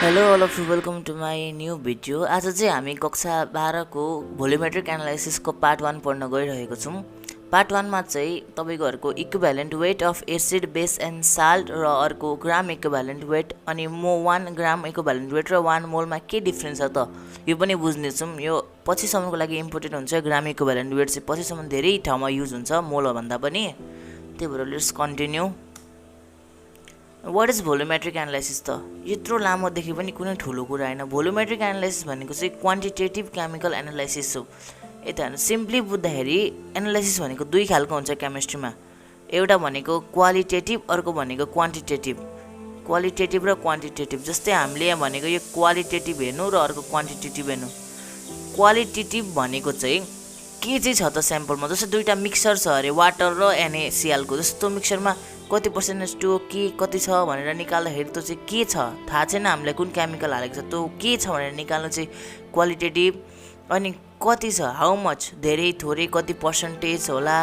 Hello all of you welcome to my new video. आज चाहिँ हामी कक्षा 12 को भोल्युमेट्रिक एनालाइसिसको पार्ट 1 पढ्न गइरहेको छौँ। पार्ट 1 मा चाहिँ तपाईहरुको equivalent weight of acid base and salt र अर्को ग्राम इक्विभ्यालेन्ट वेट अनि 1 ग्राम इक्विभ्यालेन्ट वेट र 1 मोलमा के डिफरेन्स छ त यो पनि बुझ्ने छौँ। यो पछिसम्मको लागि इम्पोर्टेन्ट हुन्छ। ग्राम इक्विभ्यालेन्ट वेट चाहिँ पछिसम्म धेरै ठाउँमा युज हुन्छ मोल भन्दा पनि। त्यही भएर let's continue. What is volumetric analysis त यत्रो लामोदेखि पनि कुनै ठुलो कुरा हैन। भोल्युमेट्रिक एनालाइसिस भनेको चाहिँ क्वान्टिटेटिभ केमिकल एनालाइसिस हो। यता हेर्नु सिम्पली बुझ्दाखेरि एनालाइसिस भनेको दुई खालको हुन्छ केमिस्ट्रीमा। एउटा भनेको क्वालिटेटिभ, अर्को भनेको क्वान्टिटेटिभ। क्वालिटेटिभ र क्वान्टिटेटिभ जस्तै हामीले यहाँ भनेको यो क्वालिटेटिभ हेर्नु र अर्को क्वान्टिटेटिभ हेर्नु। क्वालिटेटिभ भनेको चाहिँ के चाहिँ छ त स्याम्पलमा, जस्तै दुईटा मिक्सर छ अरे वाटर र NaCl को, जस्तो मिक्सरमा कति पर्सेन्टेज टु के कति छ भनेर निकाल्दाखेरि त्यो चाहिँ के छ थाहा छैन हामीलाई, कुन केमिकल हालेको छ त्यो के छ भनेर निकाल्नु चाहिँ क्वालिटेटिभ। अनि कति छ हाउ मच, धेरै थोरै कति पर्सेन्टेज होला,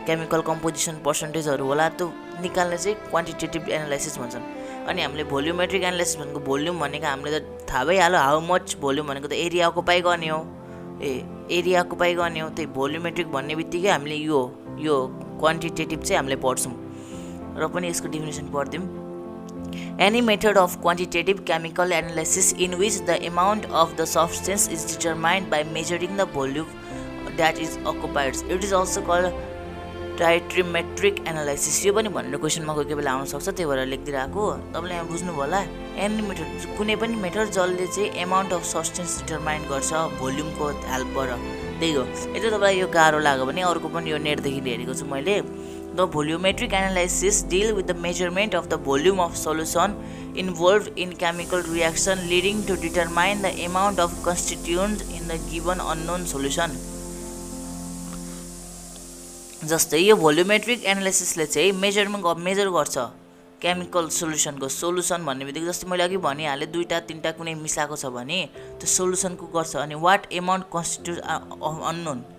केमिकल कम्पोजिसन पर्सेन्टेजहरू होला, त्यो निकाल्ने चाहिँ क्वान्टिटेटिभ एनालाइसिस भन्छन्। अनि हामीले भोल्युमेट्रिक एनालाइसिस भनेको भोल्युम भनेको हामीले त थाहा भइहाल्यो, हाउ मच भोल्युम भनेको त एरिया अकुपाई गर्ने हो। एरिया अकुपाई गर्ने हो। त्यही भोल्युमेट्रिक भन्ने बित्तिकै हामीले यो क्वान्टिटेटिभ चाहिँ हामीले पढ्छौँ र पनि यसको डेफिनेसन पढ्दियौँ। Any method of quantitative chemical analysis in which the amount of the substance is determined by measuring the volume that is occupied. It is also called titrimetric analysis. यो पनि भनेर क्वेसनमा कोही कोही बेला आउन सक्छ, त्यही भएर लेखिदिरहेको। तपाईँले यहाँ बुझ्नुभयो होला। एनी मेथड कुनै पनि मेथड जसले चाहिँ एमाउन्ट अफ सब्सटेन्स डिटरमाइन गर्छ भोल्युमको हेल्पबाट, त्यही हो। यदि तपाईँलाई यो गाह्रो लाग्यो भने अर्को पनि यो नेटदेखि हेरेको छु मैले। The volumetric analysis deal with the measurement of the volume of solution involved in chemical reaction leading to determine the amount of constituents in the given unknown solution। जस्तै यो भोल्युमेट्रिक एनालाइसिसले चाहिँ मेजर गर्छ केमिकल सोल्युसनको। सोल्युसन भन्ने बित्तिकै जस्तै मैले अघि भनिहालेँ, दुईटा तिनटा कुनै मिसाएको छ भने त्यो सोल्युसनको गर्छ। अनि वाट एमाउन्ट कन्स्टिट्युट अननोन।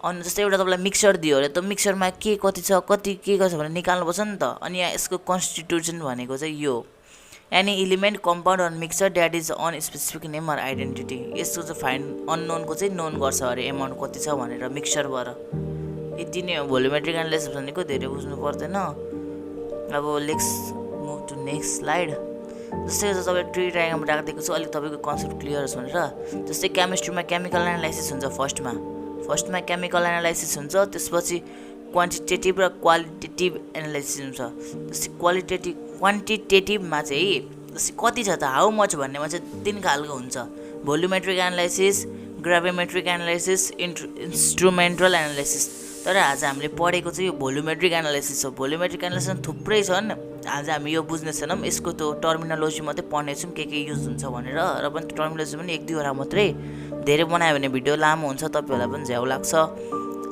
अनि जस्तै एउटा तपाईँलाई मिक्सर दियो अरे, त्यो मिक्सरमा के कति छ कति के गर्छ भनेर निकाल्नुपर्छ नि त। अनि यहाँ यसको कन्स्टिट्युसन भनेको चाहिँ यो any element compound an mixture that is an specific name or identity. यसको चाहिँ फाइन्ड अननोनको चाहिँ नोन गर्छ अरे एमाउन्ट कति छ भनेर मिक्सरबाट। यति नै हो भोल्युमेट्रिक एनालाइसिस भनेको, धेरै बुझ्नु पर्दैन। अब let's move to next slide. जस्तै तपाईँ ट्री डायग्राम राखिदिएको छु, अलिक तपाईँको कन्सेप्ट क्लियर होस् भनेर। जस्तै केमिस्ट्रीमा केमिकल एनालाइसिस हुन्छ। फर्स्टमा केमिकल एनालाइसिस हुन्छ, त्यसपछि क्वान्टिटेटिभ र क्वालिटेटिभ एनालाइसिस हुन्छ। जस्तै क्वान्टिटेटिभमा चाहिँ जस्तै कति छ त हाउ मच भन्नेमा चाहिँ तीन खालको हुन्छ। भोल्युमेट्रिक एनालाइसिस, ग्राभिमेट्रिक एनालाइसिस, इन्स्ट्रुमेन्टल एनालाइसिस। तर आज हामीले पढेको चाहिँ यो भोल्युमेट्रिक एनालाइसिस हो। भोल्युमेट्रिक एनालाइसिस थुप्रै छन्, आज हामी यो बुझ्ने छैनौँ। यसको त्यो टर्मिनोलोजी मात्रै पढ्नेछौँ के युज हुन्छ भनेर, र पनि टर्मिनोलोजी पनि 1-2 वटा मात्रै। धेरै बनायो भने भिडियो लामो हुन्छ, तपाईँहरूलाई पनि झ्याउ लाग्छ।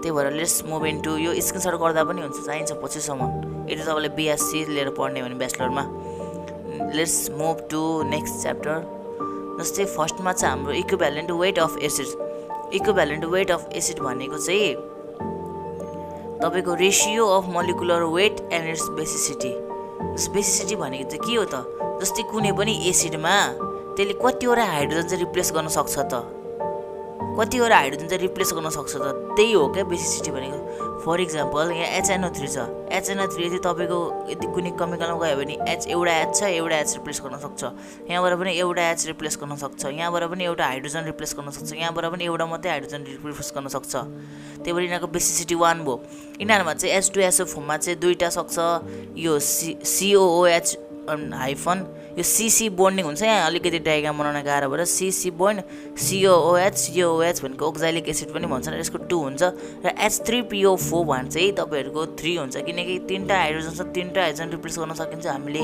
त्यही भएर लेट्स मुभ इन्टु यो स्क्रिनसट गर्दा पनि हुन्छ, चाहिन्छ पछिसम्म। यदि तपाईँले BSc लिएर पढ्ने भने ब्याचलरमा। Let's move to next chapter. जस्तै फर्स्टमा चाहिँ हाम्रो equivalent weight of acid. Equivalent weight of acid भनेको चाहिँ तपाईँको ratio of molecular weight and its basicity. Basicity भनेको चाहिँ के हो त, जस्तै कुनै पनि एसिडमा त्यसले कतिवटा हाइड्रोजन चाहिँ रिप्लेस गर्न सक्छ त, कतिवटा हाइड्रोजन चाहिँ रिप्लेस गर्न सक्छ त, त्यही हो क्या बेसिसिटी भनेको। फर इक्जाम्पल यहाँ HNO3 छ। HNO3 चाहिँ तपाईँको यदि कुनै केमिकलमा गयो भने एउटा H छ, एउटा H रिप्लेस गर्न सक्छ। यहाँबाट पनि एउटा H रिप्लेस गर्न सक्छ, यहाँबाट पनि एउटा हाइड्रोजन रिप्लेस गर्न सक्छ, यहाँबाट पनि एउटा मात्रै हाइड्रोजन रिप्लेस गर्न सक्छ। त्यही भएर यिनीहरूको बेसिसिटी 1 भयो। यिनीहरूमा चाहिँ H2SO फर्ममा चाहिँ दुईवटा सक्छ। यो COOH हाइफन यो CC बोन्डिङ हुन्छ। यहाँ अलिकति डायग्राम बनाउन गाह्रो भएर CC बोन्ड COOH भनेको ओक्जाइलिक एसिड पनि भन्छन्, यसको 2 हुन्छ। र H3PO4 भन्छ चाहिँ तपाईँहरूको 3 हुन्छ, किनकि तीनटा हाइड्रोजन छ, तीनटा हाइड्रोजन रिप्लेस गर्न सकिन्छ हामीले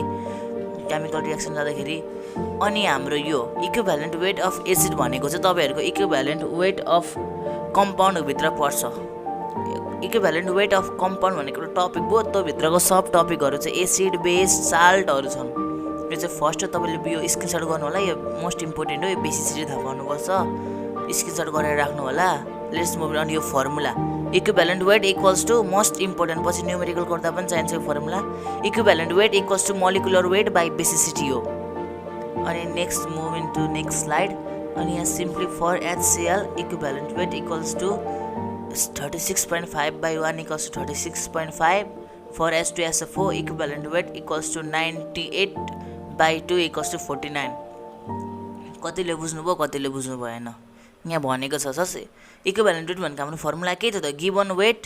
केमिकल रिएक्सन जाँदाखेरि। अनि हाम्रो यो इक्विभ्यालेन्ट वेट अफ एसिड भनेको चाहिँ तपाईँहरूको इक्विभ्यालेन्ट वेट अफ कम्पाउन्डभित्र पर्छ। इक्विभ्यालेन्ट वेट अफ कम्पाउन्ड भनेको टपिक भयो, त्यो भित्रको सब टपिकहरू चाहिँ एसिड बेस साल्टहरू छन्। यो चाहिँ फर्स्ट तपाईँले यो स्क्रिनसट गर्नु होला, यो मोस्ट इम्पोर्टेन्ट हो। यो बेसिसिटी थाहा पाउनुपर्छ, स्क्रिनसट गरेर राख्नु होला। Let's move on. यो formula equivalent weight equals to most important, पछि न्युमेरिकल गर्दा पनि चाहिन्छ यो formula. Equivalent weight equals to molecular weight by basicity हो। अनि next move into next slide अनि यहाँ simply for HCl equivalent weight equals to 36.5/1 equals to 36.5 for H2SO4 equivalent weight equals to 98/2 equals to 49 कतिले बुझ्नुभयो कतिले बुझ्नु भएन यहाँ भनेको छ सर इक्विभ्यालेन्ट वेट भनेको हाम्रो फर्मुला के थियो त गिभन वेट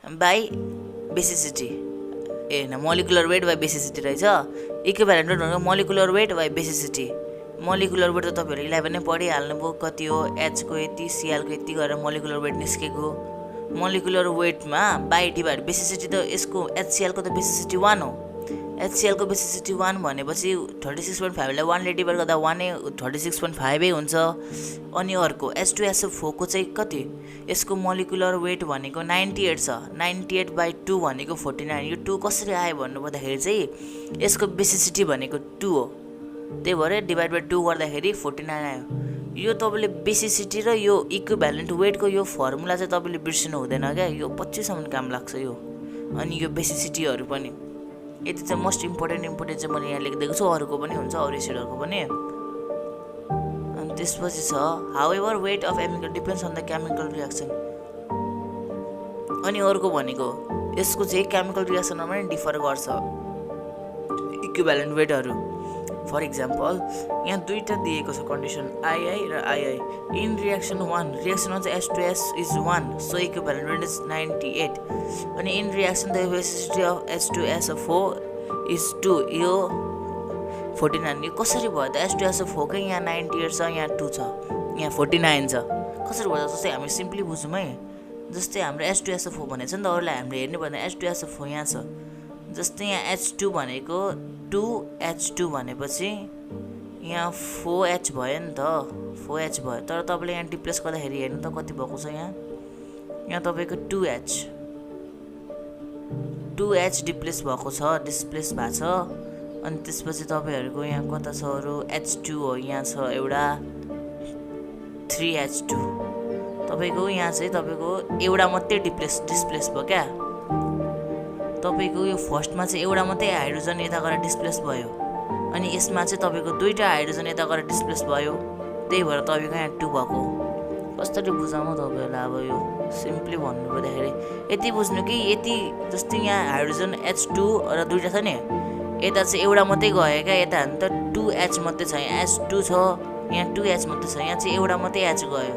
बाई बेसिसिटी होइन मोलिकुलर वेट बाई बेसिसिटी रहेछ इक्विभ्यालेन्ट वेट भनेको molecular weight by basicity molecular weight त तपाईँहरू 11 नै पढिहाल्नुभयो कति हो H को यति Cl को यति गरेर मोलिकुलर वेट निस्केको मोलिकुलर वेटमा बाई डिभाइड बेसिसिटी त यसको HCl को त बेसिसिटी 1 हो HCl को बेसिसिटी 1 भनेपछि 36.5 लाई 1 ले डिभाइड गर्दा 1 36.5 हुन्छ अनि अर्को H2SO4 को चाहिँ कति यसको मोलिकुलर वेट भनेको 98 छ 98/2 भनेको 49 यो 2 कसरी आयो भन्नुपर्दाखेरि चाहिँ यसको बेसिसिटी भनेको 2 हो त्यही भएर डिभाइड बाइ 2 गर्दाखेरि 49 आयो यो तपाईँले बेसिसिटी र यो इक्विभ्यालेन्ट वेटको यो फर्मुला चाहिँ तपाईँले बिर्सिनु हुँदैन क्या यो 25 सम्म काम लाग्छ यो अनि यो बेसिसिटीहरू पनि यति चाहिँ मोस्ट इम्पोर्टेन्ट चाहिँ मैले यहाँ लेखिदिएको छु अरूको पनि हुन्छ अरू एसिडहरूको पनि अनि त्यसपछि छ however weight of chemical depends on the chemical reaction अनि अर्को भनेको यसको चाहिँ केमिकल रिएक्सनमा पनि डिफर गर्छ इक्विभ्यालेन्ट वेटहरू फर इक्जाम्पल यहाँ दुईटा दिएको छ कन्डिसन II र II इन रिएक्सन 1 रिएक्सनमा चाहिँ H2S is 1 so equivalent weight is 98 अनि in reaction the basicity of H2SO4 is 2 यो 49 यो कसरी भयो त H2SO4 कै यहाँ 98 छ यहाँ 2 छ यहाँ 49 छ कसरी भयो जस्तै हामी सिम्पली बुझौँ है जस्तै हाम्रो H2SO4 भनेको छ नि त अरूलाई हामीले हेर्नु पर्दैन H2SO4 यहाँ छ जस्तै यहाँ H2 भनेको 2H2 भनेपछि यहाँ 4H भयो नि त 4H भयो तर तपाईँले यहाँ डिप्लेस गर्दाखेरि हेर्नु त कति भएको छ यहाँ तपाईँको 2H डिप्लेस भएको छ डिस्प्लेस भएको छ अनि त्यसपछि तपाईँहरूको यहाँ कता छ अरू H2 हो यहाँ छ एउटा 3H2 तपाईँको यहाँ चाहिँ तपाईँको एउटा मात्रै डिस्प्लेस भयो क्या तपाईको यो फर्स्टमा चाहिँ एउटा मात्रै हाइड्रोजन यता गएर डिस्प्लेस भयो अनि यसमा चाहिँ तपाईको दुईटा हाइड्रोजन यता गएर डिस्प्लेस भयो त्यही भएर तपाईको यहाँ 2 भएको कसरी बुझाउँ तपाईहरुलाई अब यो सिम्पली भन्नु पर्दाखेरि यति बुझ्नु कि यति जस्तै यहाँ हाइड्रोजन H2 र दुईटा छ नि यता चाहिँ एउटा मात्रै गयो क्या यता हामी त 2H मात्रै छ यहाँ H2 छ यहाँ 2H मात्रै छ यहाँ चाहिँ एउटा मात्रै H गयो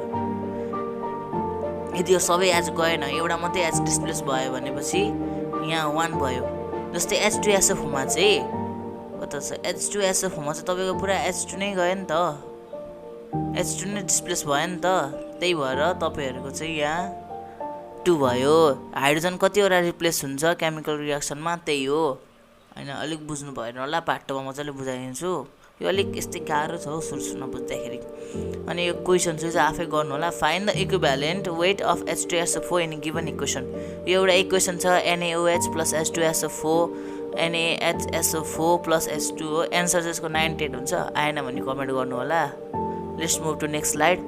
यदि यो सबै H गएन एउटा मात्रै H डिस्प्लेस भयो भनेपछि यहाँ 1 भयो जस्तै H2SO4 मा चाहिँ कता छ H2SO4 मा चाहिँ तपाईको पुरा H2 नै गयो नि त H2 नै डिस्प्लेस भयो नि त त्यही भएर तपाईहरुको चाहिँ यहाँ 2 भयो हाइड्रोजन कतिवटा रिप्लेस हुन्छ केमिकल रिएक्सनमा त्यही हो हैन अलिक बुझ्नु भएन होला पार्ट 2 मा मजाले बुझाइदिन्छु यो अलिक यस्तै गाह्रो छ सुरु नबुझ्दाखेरि अनि यो क्वेशन चाहिँ आफै गर्नु होला find the equivalent weight of H2SO4 in given equation यो एउटा इक्वेसन छ NaOH + H2SO4 NaHSO4 + H2 हो आन्सर चाहिँ यसको 98 हुन्छ आएन भने कमेन्ट गर्नु होला let's move to next slide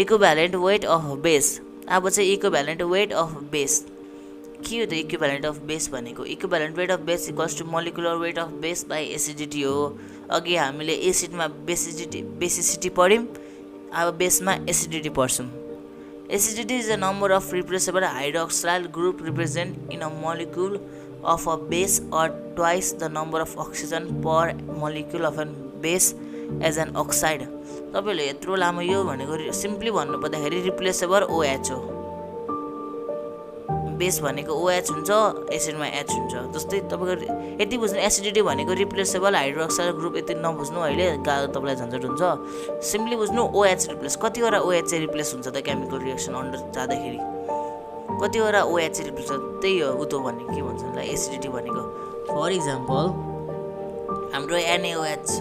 equivalent weight of base अब चाहिँ इक्विभ्यालेन्ट वेट अफ बेस के हो त इक्विभ्यालेन्ट अफ बेस भनेको equivalent weight of base equals to molecular weight of base by acidity हो अघि हामीले एसिडमा बेसिसिटी पढ्यौं अब बेसमा एसिडिटी पढ्छौं acidity is the number of replaceable hydroxyl group represent in a molecule of a base or twice the number of oxygen per molecule of an base as an oxide तपाईले यत्रो लामो यो भनेको simply भन्नु पर्दाखेरि replaceable OH हो base भनेको OH हुन्छ एसिडमा H हुन्छ जस्तै तपाईको यति बुझ्नु एसिडिटी भनेको रिप्लेसेबल हाइड्रोक्साइल ग्रुप यति नबुझ्नु अहिले तपाईलाई झन्झट हुन्छ सिम्पली बुझ्नु OH रिप्लेस कतिवटा OH चाहिँ रिप्लेस हुन्छ त केमिकल रिएक्सन अन्डर जाँदाखेरि कतिवटा OH रिप्लेस त्यही हो उतो भन्ने के भन्छ ल एसिडिटी भनेको फर इक्जाम्पल हाम्रो NaOH छ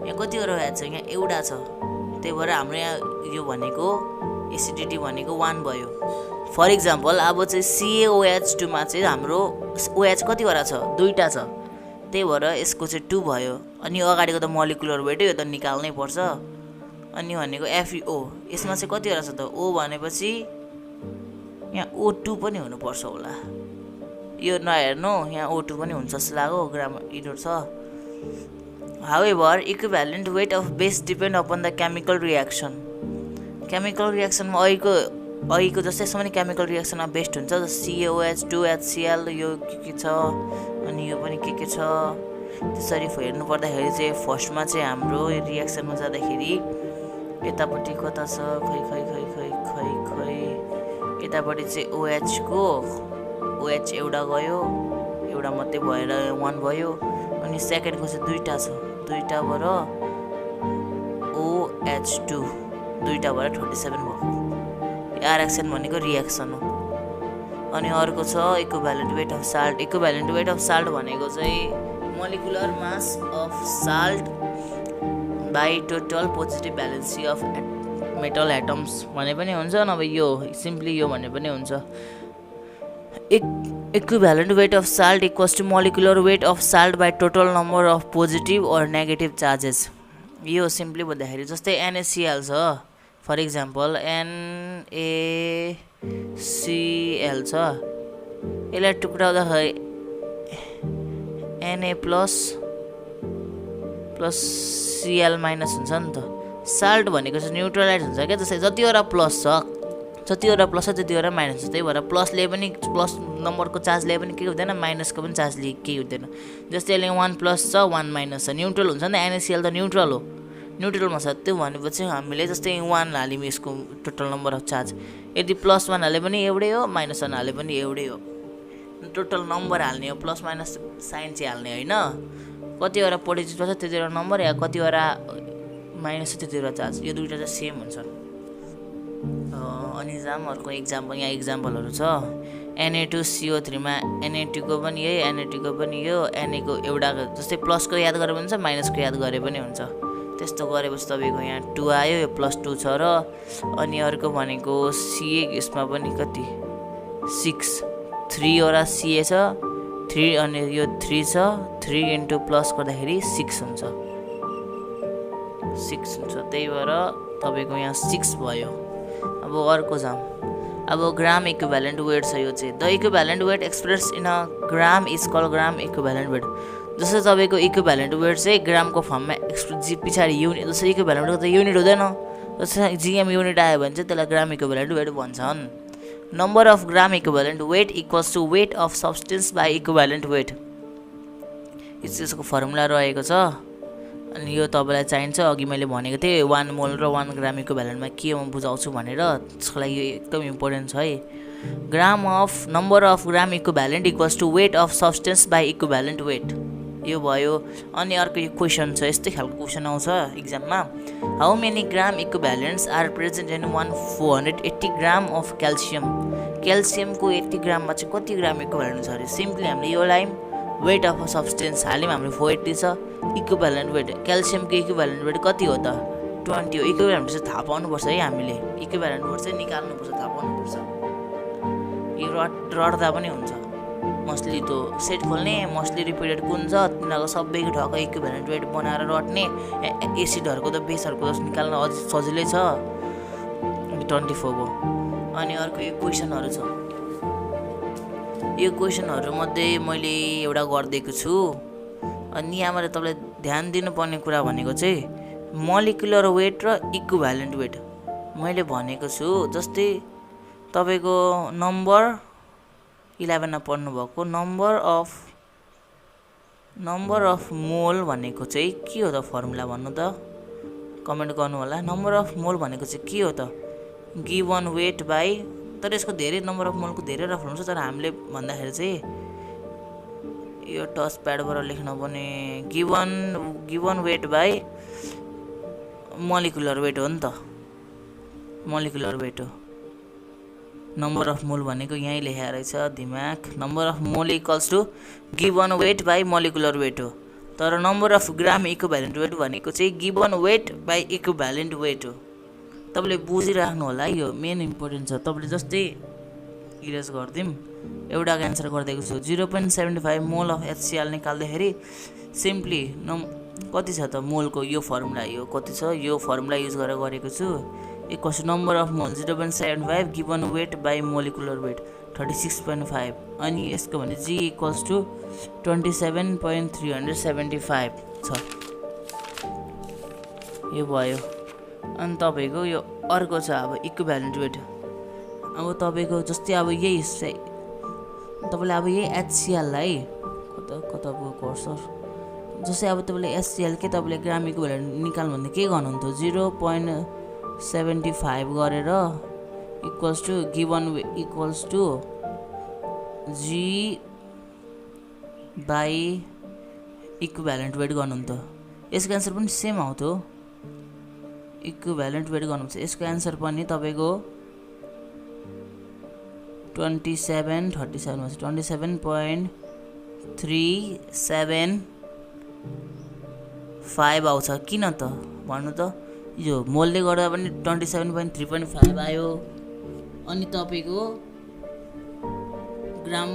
यहाँ कतिवटा OH छ यहाँ एउटा छ त्यही भएर हाम्रो यहाँ यो भनेको एसिडिटी भनेको 1 भयो फर इक्जाम्पल अब चाहिँ CaOH2 मा चाहिँ हाम्रो OH कतिवटा छ दुईटा छ त्यही भएर यसको चाहिँ 2 भयो अनि अगाडिको त मोलिकुलर वेट यो त निकाल्नै पर्छ अनि भनेको FeO यसमा चाहिँ कतिवटा छ त O भनेपछि यहाँ O2 पनि हुनु पर्छ होला यो नहेर्नु यहाँ O2 पनि हुन्छ जस्तो लाग्यो ग्रामर एरर छ However, equivalent weight of base depend upon the chemical reaction. Chemical reaction मा अघिको जस्तै यसमा पनि chemical reaction मा बेस्ट हुन्छ CaOH 2HCl यो के छ अनि यो पनि के छ त्यसरी हेर्नु पर्दाखेरि चाहिँ फर्स्टमा चाहिँ हाम्रो रिएक्सनमा जाँदाखेरि यतापट्टि कता छ खै यतापट्टि चाहिँ OH को OH एउटा गयो एउटा मात्रै भएर 1 भयो अनि सेकेन्डको चाहिँ दुईटाबाट OH2 दुईटाबाट 27 भयो रिएक्सन भनेको रिएक्सन हो अनि अर्को छ equivalent weight of salt equivalent weight of salt भनेको चाहिँ molecular mass of salt by total positive valency of metal atoms भने पनि हुन्छ नभए यो सिम्पली यो भने पनि हुन्छ equivalent weight of salt equals to molecular weight of salt by total number of positive or negative charges यो सिम्पली भन्दाखेरि जस्तै NaCl छ फर इक्जाम्पल NaCl छ यसलाई टुक्राउँदाखेरि Na प्लस Cl माइनस हुन्छ नि त साल्ट भनेको चाहिँ न्युट्रलाइज हुन्छ क्या जस्तै जतिवटा प्लस छ त्यतिवटा माइनस छ त्यही भएर प्लसले पनि प्लस नम्बरको चार्जले पनि के हुँदैन माइनसको पनि चार्जले केही हुँदैन जस्तै यसले 1 प्लस छ 1 माइनस छ न्युट्रल हुन्छ नि NaCl त न्युट्रल हो न्युट्रलमा छ त्यो भनेपछि हामीले जस्तै 1 हाल्यौँ यसको टोटल नम्बर अफ चार्ज यदि +1 हाले पनि एउटै हो -1 हाले पनि एउटै हो टोटल नम्बर हाल्ने हो प्लस माइनस साइन चाहिँ हाल्ने होइन कतिवटा पोजिटिभ छ त्यतिवटा नम्बर या कतिवटा माइनस छ त्यतिवटा चार्ज यो दुईटा चाहिँ सेम हुन्छ अनि अर्को एक्जाम्पल यहाँ एक्जाम्पलहरू छ Na2CO3 मा Na2 को पनि यही Na2 को पनि यो Na को एउटा जस्तै प्लसको याद गरे पनि हुन्छ माइनसको याद गरे पनि हुन्छ त्यस्तो गरेपछि तपाईको यहाँ 2 आयो यो +2 छ र अनि अर्को भनेको Ca यसमा पनि कति 6 3 वटा Ca छ 3 अनि यो 3 छ 3 इन्टु प्लस गर्दाखेरि 6 हुन्छ त्यही भएर तपाईको यहाँ 6 भयो अब अर्को जाम अब ग्राम इक्विभ्यालेन्ट वेट छ यो चाहिँ the equivalent weight express in a gram is called gram equivalent weight जस्तै तपाईको इक्विभ्यालेन्ट वेट चाहिँ ग्रामको फर्ममा एक्सप्रेस पछाडि युनिट जस्तै इक्विभ्यालेन्ट वेट त युनिट हुँदैन जस्तै GM युनिट आयो भने चाहिँ त्यसलाई ग्राम इक्विभ्यालेन्ट वेट भन्छन् number of gram equivalent weight equals to weight of substance by equivalent weight यसको फर्मुला रहेको छ अनि यो तपाईलाई चाहिन्छ अघि मैले भनेको थिएँ 1 मोल र 1 ग्राम इक्विभ्यालेन्टमा के म बुझाउँछु भनेर त्यसको लागि यो एकदम इम्पोर्टेन्ट छ है gram of number of gram equivalent equals to weight of substance by equivalent weight यो भयो अनि अर्को यो क्वेसन छ यस्तै खालको क्वेसन आउँछ एक्जाममा how many gram equivalents are present in 480 gram of क्याल्सियमको 80 ग्राममा चाहिँ कति ग्राम इक्विभ्यालेन्ट छ अरे सिम्पली हामीले यो लाइन वेट अफ सब्स्टेन्स हाल्यौँ हाम्रो 480 छ इक्विभ्यालेन्ट वेट क्याल्सियमको इक्विभ्यालेन्ट वेट कति हो त 20 हो इक्विभ्यालेन्ट चाहिँ थाहा पाउनुपर्छ है हामीले इक्विभ्यालेन्ट वेट चाहिँ निकाल्नुपर्छ थाहा पाउनुपर्छ यो रट्दा पनि हुन्छ मस्टली त्यो सेट खोल्ने मस्टली रिपिटेड कुन छ तिनीहरूको सबैको ढक्क इक्विभ्यालेन्ट वेट बनाएर रट्ने एसिडहरूको त बेसहरूको जस्तो निकाल्न अझ सजिलै छ 24 भयो अनि अर्को यो क्वेसनहरू छ यो क्वेसनहरूमध्ये मैले एउटा गरिदिएको छु अनि यहाँबाट तपाईँले ध्यान दिनुपर्ने कुरा भनेको चाहिँ मोलिकुलर वेट र इक्विभ्यालेन्ट वेट मैले भनेको छु जस्तै तपाईँको नम्बर 11 मा पढ्नु भएको नम्बर अफ मोल भनेको चाहिँ के हो त फर्मुला भन्नु त कमेन्ट गर्नु होला नम्बर अफ मोल भनेको चाहिँ के हो त गिवन वेट बाई तर यसको धेरै नम्बर अफ मोलको धेरै रेफरेन्स हुन्छ तर हामीले भन्दाखेरि चाहिँ यो टच प्याडबाट लेख्न पनि given weight by molecular weight हो नि त मोलिकुलर वेट हो नम्बर अफ मोल भनेको यहीँ लेखेको रहेछ दिमाग number of mole equals to given weight by molecular weight हो तर number of gram equivalent weight भनेको चाहिँ given weight by equivalent weight हो तपाईँले बुझिराख्नु होला यो मेन इम्पोर्टेन्ट छ तपाईँले जस्तै इरेज गरिदिउँ एउटा एन्सर गरिदिएको छु 0.75 मोल अफ HCl निकाल्दाखेरि सिम्पली कति छ त मोलको यो फर्मुला यो कति छ यो फर्मुला युज गरेर गरेको छु equals number of mole 0.75 given weight by molecular weight 36.5 अनि यसको भने G इक्वल्स टु 27.375 छ यो भयो। अनि तपाईँको यो अर्को छ अब इक्विभ्यालेन्ट वेट। अब तपाईँको जस्तै अब यही तपाईँले अब यही HCl-लाई कता भयो कर्सर, जस्तै अब तपाईँले HCl के तपाईँले ग्राम इक्विभ्यालेन्ट निकाल्नु भन्दा के गर्नुहुन्थ्यो 0.75 गरेर equals to given equals to G by equivalent weight गर्नुहुन्थ्यो। यसको एन्सर पनि सेम आउँथ्यो, इक्विभ्यालेन्ट वेट गर्नुहुन्छ। यसको एन्सर पनि तपाईँको 27.375 आउँछ। किन त भन्नु त, यो मोलले गर्दा पनि 27.3.5 आयो। अनि तपाईँको ग्राम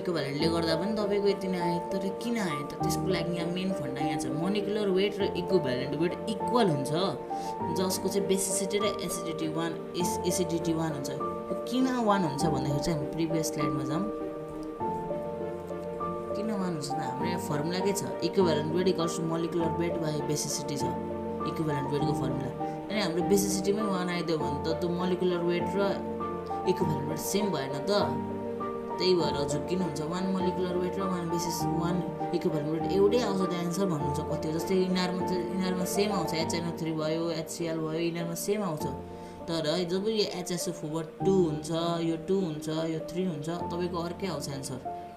इक्विभ्यालेन्टले गर्दा पनि तपाईँको यति नै आयो। तर किन आयो त, त्यसको लागि यहाँ मेन फन्डा यहाँ छ। मोलिकुलर वेट र इक्विभ्यालेन्ट वेट इक्वल हुन्छ, जसको चाहिँ बेसिसिटी र एसिडिटी 1 हुन्छ। किन 1 हुन्छ भन्दाखेरि चाहिँ हामी प्रिभियस स्लाइडमा जाऊँ। किन 1 हुन्छ त, हाम्रो यहाँ फर्मुला के छ, equivalent weight equals to molecular weight by basicity छ इक्विभ्यालेन्ट वेटको फर्मुला। अनि हाम्रो बेसिसिटीमै 1 आइदियो भने त त्यो मोलिकुलर वेट र इक्विभ्यालेन्ट वेट सेम भएन त। त्यही भएर हजुर किन हुन्छ 1 मोलिकुलर वेट र 1 इक्विभ्यालेन्ट वेट एउटै आउँछ त एन्सर भन्नुहुन्छ। कति हो जस्तै यिनीहरूमा सेम आउँछ, HNO3 भयो, HCl भयो, यिनीहरूमा सेम आउँछ। तर जब यो HSO4 2 हुन्छ, यो 2 हुन्छ, यो 3 हुन्छ, तपाईँको अर्कै आउँछ एन्सर।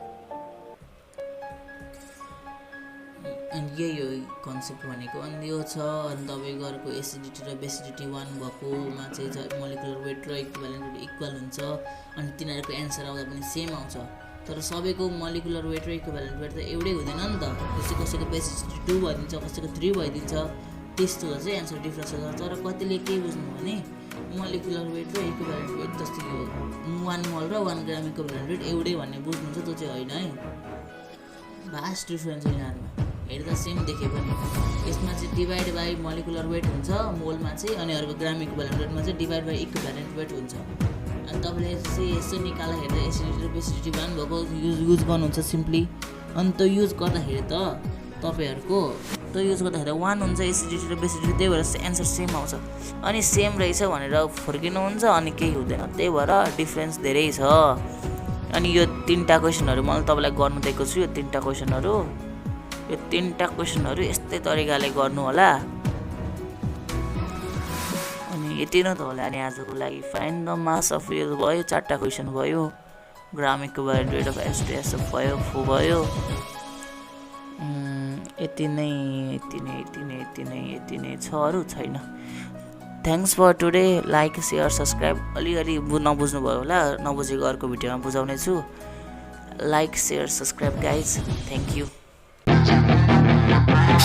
अनि यही हो कन्सेप्ट भनेको। अनि यो छ। अनि तपाईँको अर्को एसिडिटी र बेसिडिटी 1 भएकोमा चाहिँ मोलिकुलर वेट र इक्विभ्यालेन्ट वेट इक्वल हुन्छ। अनि तिनीहरूको एन्सर आउँदा पनि सेम आउँछ। तर सबैको मोलिकुलर वेट र इक्विभ्यालेन्ट वेट त एउटै हुँदैन नि त। कसैको बेसिडिटी 2 भइदिन्छ, कसैको 3 भइदिन्छ, त्यस्तो चाहिँ एन्सर डिफ्रेन्स हुन्छ। तर कतिले के बुझ्नु भने मोलिकुलर वेट र इक्विभ्यालेन्ट वेट जस्तै यो 1 मोल र 1 ग्राम इक्विभ्यालेन्ट वेट एउटै भन्ने बुझ्नुहुन्छ, त्यो चाहिँ होइन है। भास्ट डिफ्रेन्स यिनीहरूमा हेर्दा सेम देखे पनि यसमा चाहिँ डिभाइड बाई मोलिकुलर वेट हुन्छ मोलमा चाहिँ, अनि अर्को ग्राम इक्विभ्यालेन्ट वेटमा चाहिँ डिभाइड बाई इक्विभ्यालेन्ट वेट हुन्छ। अनि तपाईँले यसो निकाल्दा हेर्दा एसिडिटी र बेसिडिटी 1 भएको युज गर्नुहुन्छ सिम्पली। अनि त्यो युज गर्दाखेरि त तपाईँहरूको त्यो युज गर्दाखेरि 1 हुन्छ एसिडिटी र बेसिडिटी, त्यही भएर एन्सर सेम आउँछ। अनि सेम रहेछ भनेर फर्किनुहुन्छ अनि केही हुँदैन, त्यही भएर डिफ्रेन्स धेरै छ। अनि यो 3टा क्वेसनहरू मैले तपाईँलाई गर्नु दिएको छु। यो 3टा क्वेसनहरू यस्तै तरिकाले गर्नु होला। अनि यति नै त होला। अनि आजको लागि फाइन्ड द मास अफ यो भयो, 4टा क्वेसन भयो। ग्राम इक्विभ्यालेन्ट वेट अफ H2SO भयो, भयो। यति नै छ, अरू छैन। Thanks for today. Like, share, subscribe. अलिअलि नबुझ्नु भयो होला, नबुझेको अर्को भिडियोमा बुझाउने छु। Like, share, subscribe guys. Thank you.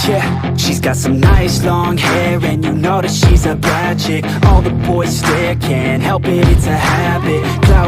Yeah, she's got some nice long hair, and you know that she's a bad chick. All the boys stare, can't help it, it's a habit.